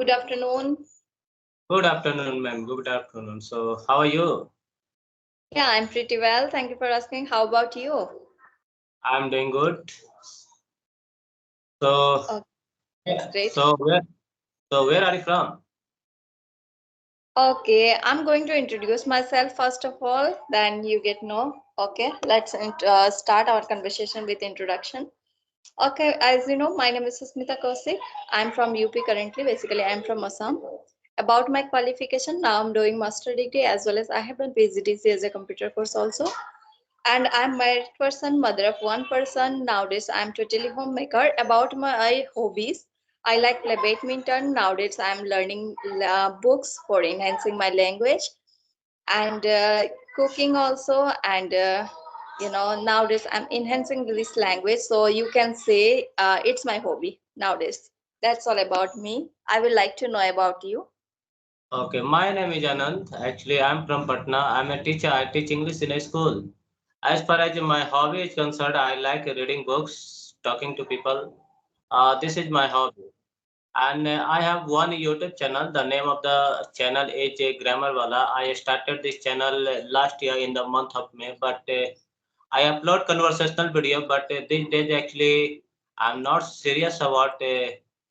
Good afternoon. Good afternoon, ma'am. Good afternoon. So, how are you? Yeah, I'm pretty well. Thank you for asking. How about you? I'm doing good. So, Oh, that's yeah. great. So where are you from? Okay, I'm going to introduce myself first of all, then you get know. Okay, let's start our conversation with introduction. Okay, as you know, my name is Susmita Kaushik. I'm from UP currently. Basically, I'm from Assam. About my qualification, now I'm doing master degree as well as I have done PGDC as a computer course also. And I'm married person, mother of one person. Nowadays, I'm totally homemaker. About my hobbies, I like play badminton. Nowadays, I'm learning books for enhancing my language and cooking also. And nowadays I'm enhancing this language. So you can say it's my hobby nowadays. That's all about me. I would like to know about you. Okay, my name is Anand. Actually, I'm from Patna. I'm a teacher. I teach English in a school. As far as my hobby is concerned, I like reading books, talking to people. This is my hobby. And I have one YouTube channel. The name of the channel is Grammar Wala. I started this channel last year in the month of May, but I upload conversational video. But these days, actually, I'm not serious about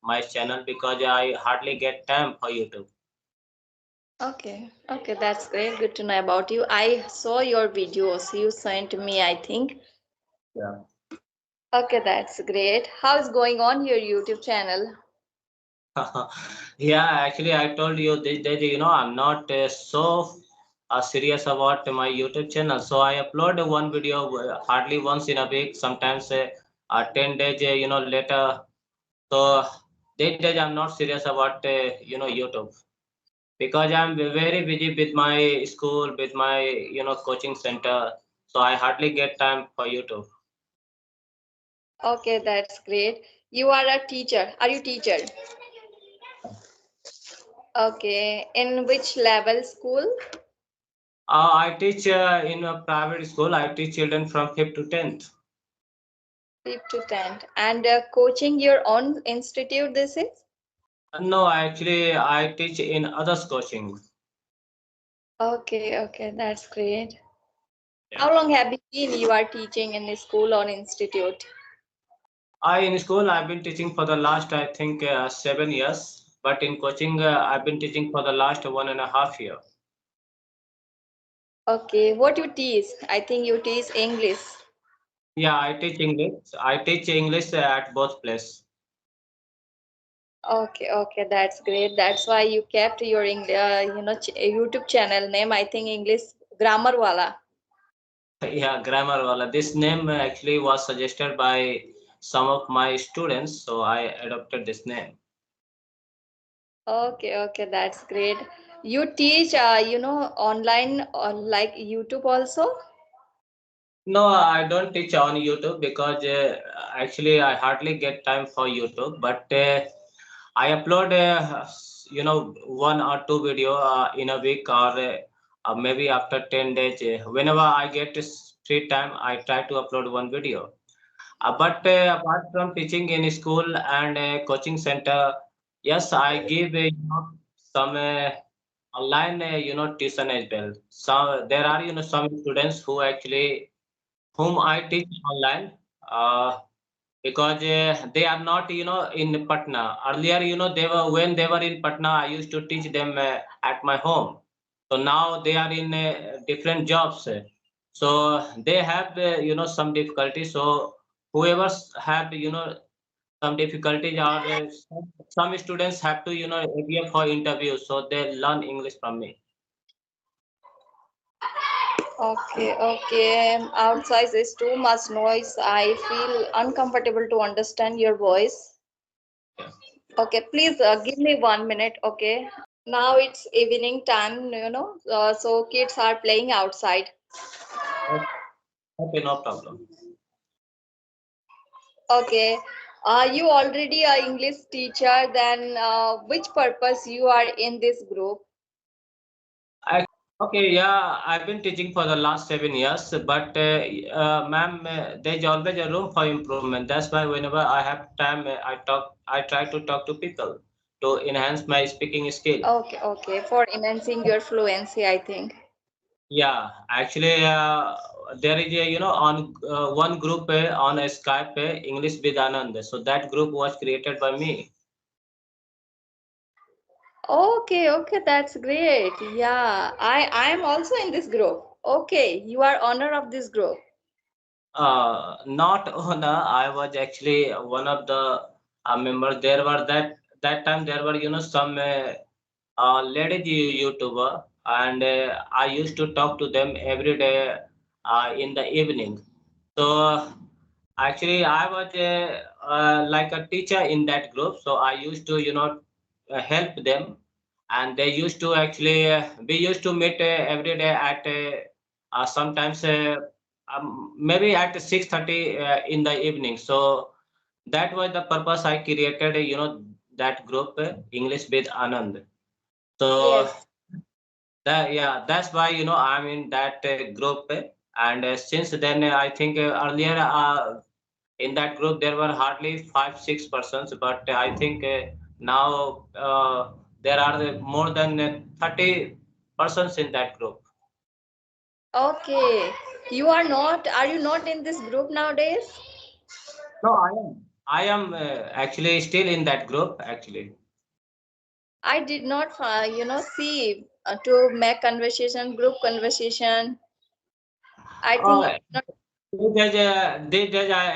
my channel because I hardly get time for YouTube. Okay, that's great. Good to know about you. I saw your videos you sent me, I think. Yeah. Okay, that's great. How's going on your YouTube channel? Yeah, actually, I told you this day, I'm not so serious about my YouTube channel. So I upload one video hardly once in a week, sometimes 10 days, later. So these days, I'm not serious about, YouTube because I'm very busy with my school, with my, coaching center. So I hardly get time for YouTube. Okay, that's great. You are a teacher. Are you teacher? Okay. In which level school? I teach in a private school. I teach children from 5th to 10th. 5th to 10th. And coaching your own institute, this is? No, actually, I teach in others coaching. Okay, that's great. Yeah. How long have you been you are teaching in the school or institute? I in school I've been teaching for the last I think 7 years, but in coaching I've been teaching for the last 1.5 year. Okay, what you teach? I think you teach English. Yeah, I teach English. I teach English at both places. Okay, that's great. That's why you kept your YouTube channel name. I think English grammar wala. Yeah, grammar wala. This name actually was suggested by some of my students, so I adopted this name. Okay, that's great. You teach, online on like YouTube also? No, I don't teach on YouTube because actually I hardly get time for YouTube. But I upload, one or two video in a week or maybe after 10 days. Whenever I get this free time, I try to upload one video. But apart from teaching in school and coaching center, yes, I give some online tuition as well. So there are some students who actually whom I teach online because they are not in Patna. Earlier, they were when they were in Patna, I used to teach them at my home. So now they are in different jobs. So they have some difficulties. So whoever have some difficulties or some students have to appear for interviews, so they learn English from me. Okay. Outside is too much noise. I feel uncomfortable to understand your voice. Okay, please give me 1 minute. Okay. Now it's evening time, so kids are playing outside. Okay, okay, no problem. Okay. You already a English teacher, then which purpose you are in this group? I, okay, yeah, I've been teaching for the last 7 years, but ma'am, there's always a room for improvement. That's why whenever I have time, I try to talk to people to enhance my speaking skill. Okay, okay. For enhancing your fluency, I think. Yeah, actually, there is a on one group on Skype, English with Anand. So that group was created by me. Okay, okay, that's great. Yeah, I am also in this group. Okay, you are owner of this group. Not owner. I was actually one of the members. There were that time there were some ladies YouTuber, and I used to talk to them every day in the evening. So actually, I was like a teacher in that group, so I used to, help them, and they used to actually, we used to meet every day at sometimes maybe at 6:30 in the evening. So that was the purpose I created, that group, English with Anand. So Yes. that yeah, that's why I'm in that group, and since then I think earlier. In that group there were hardly 5 6 persons, but I think now there are more than 30 persons in that group. Okay. You are not, are you not in this group nowadays? No, I am actually still in that group actually. I did not, see to make conversation, group conversation. I think uh,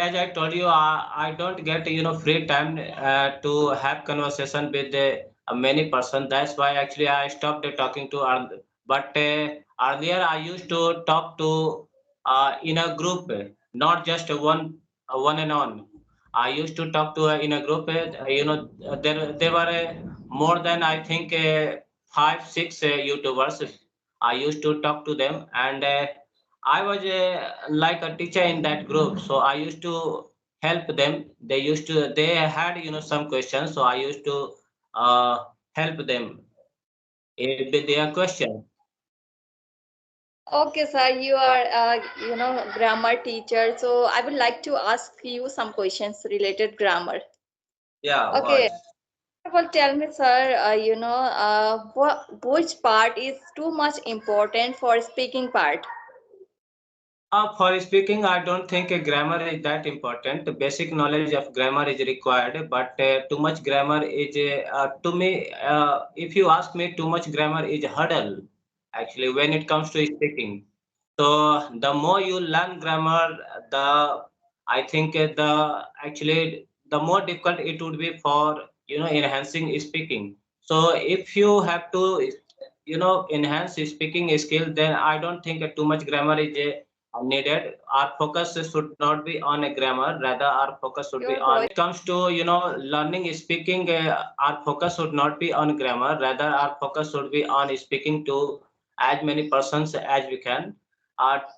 as I told you, I don't get free time to have conversation with many person. That's why actually I stopped talking to. But earlier I used to talk to in a group, not just one and on. I used to talk to in a group. There were more than I think 5 6 YouTubers. I used to talk to them, and I was like a teacher in that group, so I used to help them. They had some questions, so I used to help them with their question. okay, sir, you are, grammar teacher. So I would like to ask you some questions related grammar. Yeah, Okay. what? Well, tell me, sir, which part is too much important for speaking part? For speaking, I don't think grammar is that important. The basic knowledge of grammar is required, but too much grammar is, to me, if you ask me, too much grammar is hurdle, actually, when it comes to speaking. So the more you learn grammar, the I think actually the more difficult it would be for enhancing speaking. So if you have to enhance speaking skill, then I don't think too much grammar is needed. Our focus should not be on a grammar, rather our focus should be Your on voice. comes to learning speaking. Our focus should not be on grammar, rather our focus should be on speaking to as many persons as we can.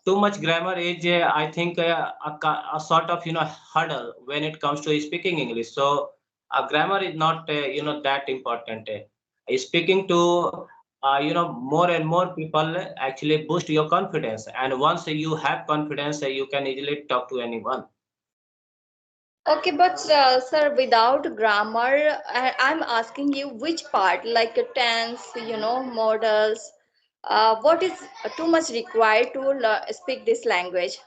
Too much grammar is, I think, a sort of hurdle when it comes to speaking English. So grammar is not that important. Speaking to more and more people actually boost your confidence, and once you have confidence, you can easily talk to anyone. Okay, but sir, without grammar, I'm asking you which part, like a tense, models, what is too much required to speak this language?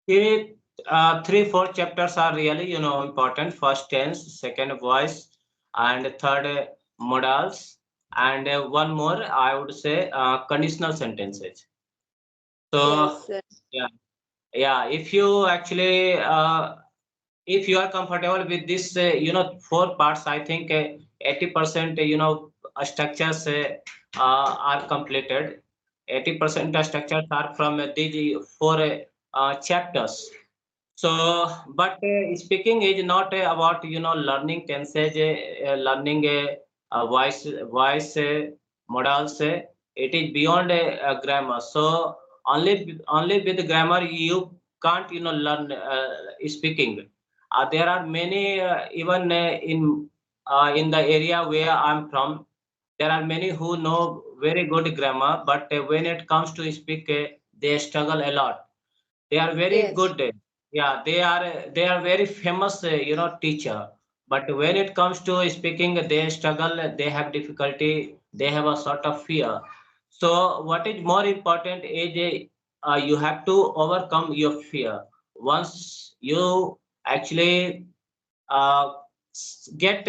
Here, 3 4 chapters are really important. First tense, second voice, and third modals, and one more I would say conditional sentences. So Yes, sir. yeah, yeah. If you actually if you are comfortable with this 4 parts, I think 80% structures are completed. 80% structures are from these 4 chapters. So but speaking is not about learning tenses, learning voice modals. It is beyond grammar. So only with grammar you can't learn speaking. There are many even in the area where I'm from. There are many who know very good grammar, but when it comes to speak, they struggle a lot. They are very Yes. good. Yeah, they are very famous, teacher. But when it comes to speaking, they struggle, they have difficulty, they have a sort of fear. So what is more important is you have to overcome your fear. Once you actually uh, get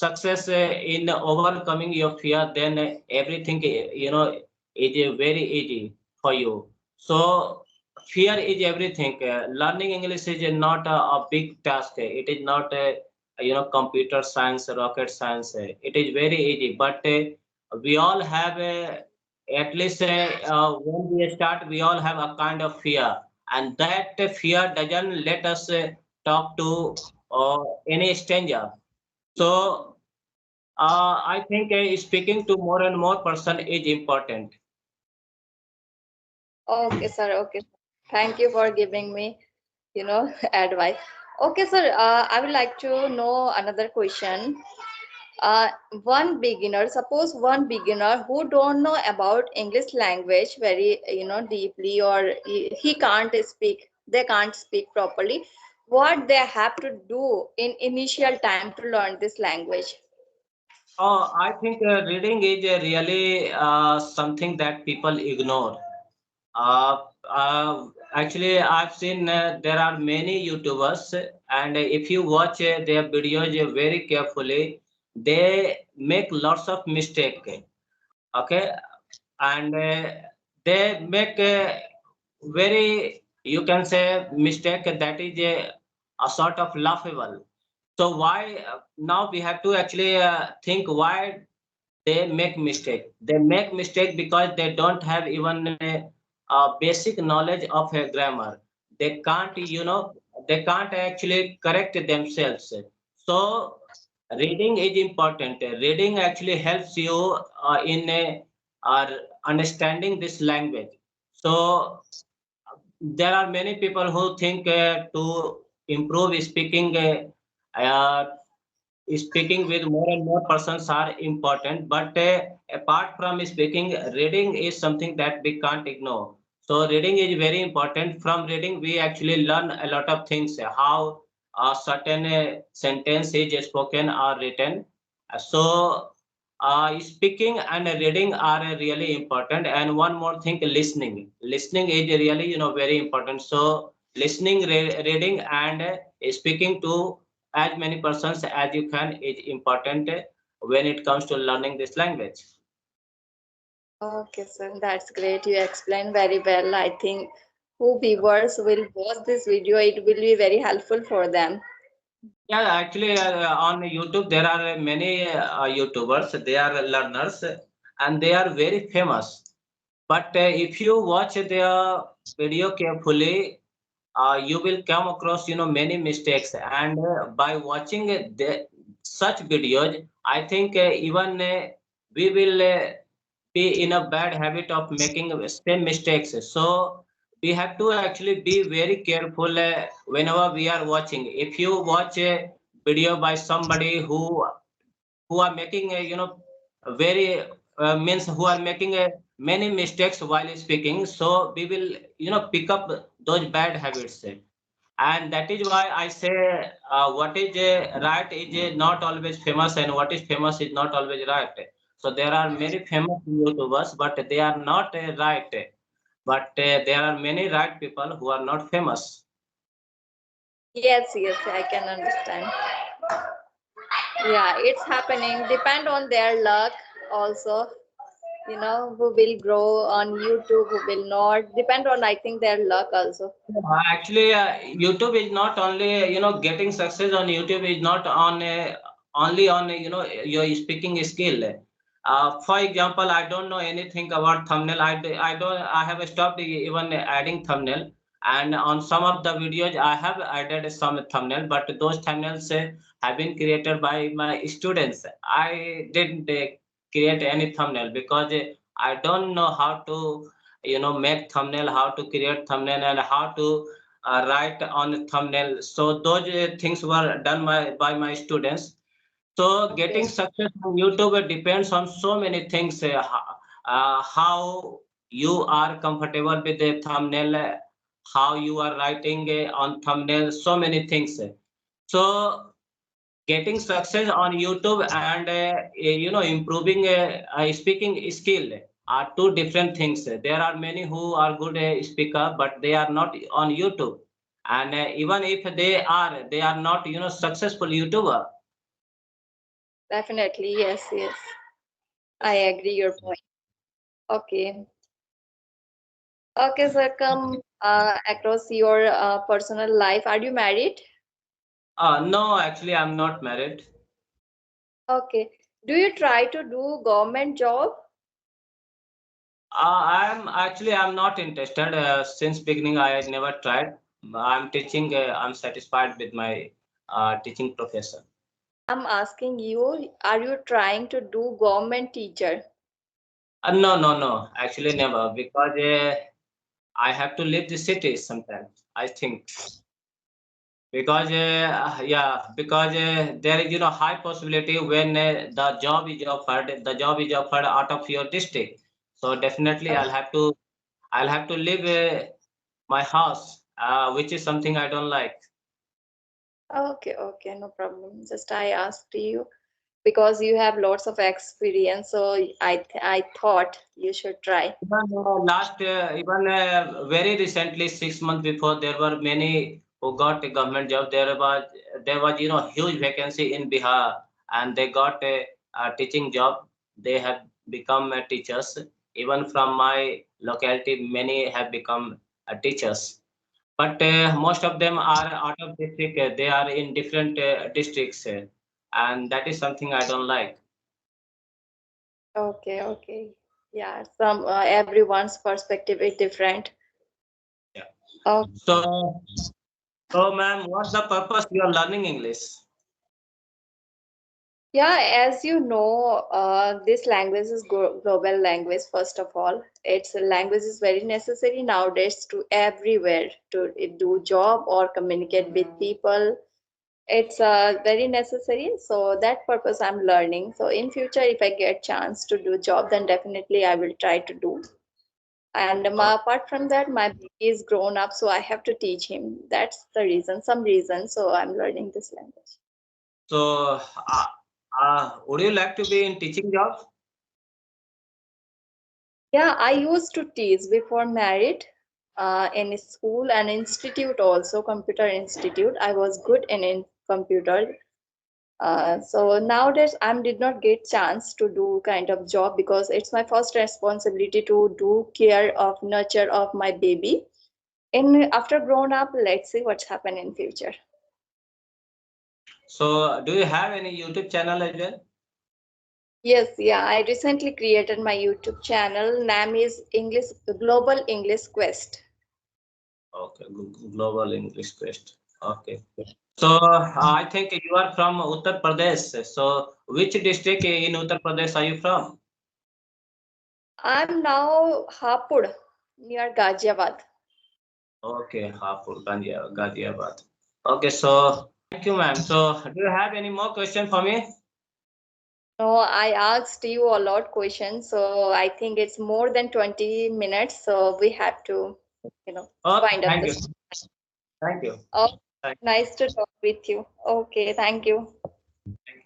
success in overcoming your fear, then everything is very easy for you. So fear is everything. Learning English is not a big task. It is not computer science, rocket science. It is very easy, but we all have at least when we start, we all have a kind of fear, and that fear doesn't let us talk to any stranger. So I think speaking to more and more person is important. Okay, sir. Okay. Thank you for giving me, advice. Okay, sir. I would like to know another question. Uh, one beginner, suppose one beginner who don't know about English language very, deeply, or he can't speak, they can't speak properly. What they have to do in initial time to learn this language? I think reading is really something that people ignore. Uh, Actually, I've seen there are many YouTubers, and if you watch their videos very carefully, they make lots of mistakes. Okay, and they make a very, you can say, mistake that is a sort of laughable. So why now we have to actually think why they make mistake. They make mistake because they don't have even a basic knowledge of a grammar. They can't, they can't actually correct themselves. So reading is important. Reading actually helps you in understanding this language. So there are many people who think to improve speaking. Speaking with more and more persons are important, but apart from speaking, reading is something that we can't ignore. So reading is very important. From reading we actually learn a lot of things, how a certain sentence is spoken or written. So speaking and reading are really important. And one more thing, listening is really very important. So listening, reading, and speaking to as many persons as you can is important when it comes to learning this language. Okay, sir, that's great. You explained very well. I think who viewers will watch this video, it will be very helpful for them. Yeah, actually, on YouTube there are many YouTubers. They are learners and they are very famous. But if you watch their video carefully, you will come across many mistakes. And by watching such videos, I think even we will be in a bad habit of making same mistakes. So we have to actually be very careful whenever we are watching. If you watch a video by somebody who are making a very means who are making a many mistakes while speaking, so we will pick up those bad habits. And that is why I say what is right is not always famous, and what is famous is not always right. So there are many famous YouTubers, but they are not right. But there are many right people who are not famous. Yes, yes, I can understand. Yeah, it's happening. Depend on their luck also. Who will grow on YouTube, who will not. Depend on, I think, their luck also. Actually, YouTube is not only getting success on YouTube is not on only on your speaking skill. For example, I don't know anything about thumbnail. I don't I have stopped even adding thumbnail. And on some of the videos I have added some thumbnail, but those thumbnails have been created by my students. I didn't create any thumbnail because I don't know how to make thumbnail, how to create thumbnail, and how to write on thumbnail. So those things were done by my students. So Okay. getting success on YouTube depends on so many things. How you are comfortable with the thumbnail, how you are writing on thumbnail, so many things. So getting success on YouTube and improving speaking skill are two different things. There are many who are good speaker, but they are not on YouTube, and even if they are not successful YouTuber. Definitely, yes, yes. I Yes. agree your point. Okay. Okay, sir, come across your personal life. Are you married? No, actually, I'm not married. Okay. Do you try to do government job? I'm not interested. Since beginning, I never tried. I'm teaching. I'm satisfied with my teaching profession. I'm asking you, are you trying to do government teacher? No, no, no. Actually, never because I have to leave the city sometimes. I think because because there is high possibility when the job is offered out of your district. So definitely, Oh, I'll have to leave my house, which is something I don't like. okay, okay, no problem. Just I asked you because you have lots of experience, so I thought you should try. Even very recently, 6 months before, there were many who got a government job. There was huge vacancy in Bihar, and they got a teaching job. They have become teachers. Even from my locality, many have become teachers. But most of them are out of district. They are in different districts, and that is something I don't like. Okay, okay. Yeah, some everyone's perspective is different. Yeah. Oh, So, ma'am, what's the purpose you are learning English? yeah, as you know, this language is global language, first of all. It's a language is very necessary nowadays to everywhere to do job or communicate with people. It's very necessary. So that purpose I'm learning. So in future, if I get chance to do job, then definitely I will try to do. And apart from that, my baby is grown up, so I have to teach him. That's the reason, some reason. So I'm learning this language. So, would you like to be in teaching job? Yeah, I used to teach before married in school and institute also, computer institute. I was good in computer. So nowadays I did not get chance to do kind of job because it's my first responsibility to do care of nurture of my baby. In after grown up, let's see what's happen in future. So, do you have any YouTube channel as well? Yes, yeah, I recently created my YouTube channel. Name is English Global English Quest. Okay, Global English Quest. Okay. So, I think you are from Uttar Pradesh. So, which district in Uttar Pradesh are you from? I'm now Hapur near Ghaziabad. Okay, Hapur, Ghaziabad. Okay, so thank you, ma'am. So, do you have any more question for me? No, I asked you a lot questions, so I think it's more than 20 minutes. So we have to, Okay, wind up thank you. this. Thank you. Oh, Thank nice to talk with you. Okay, thank you. you.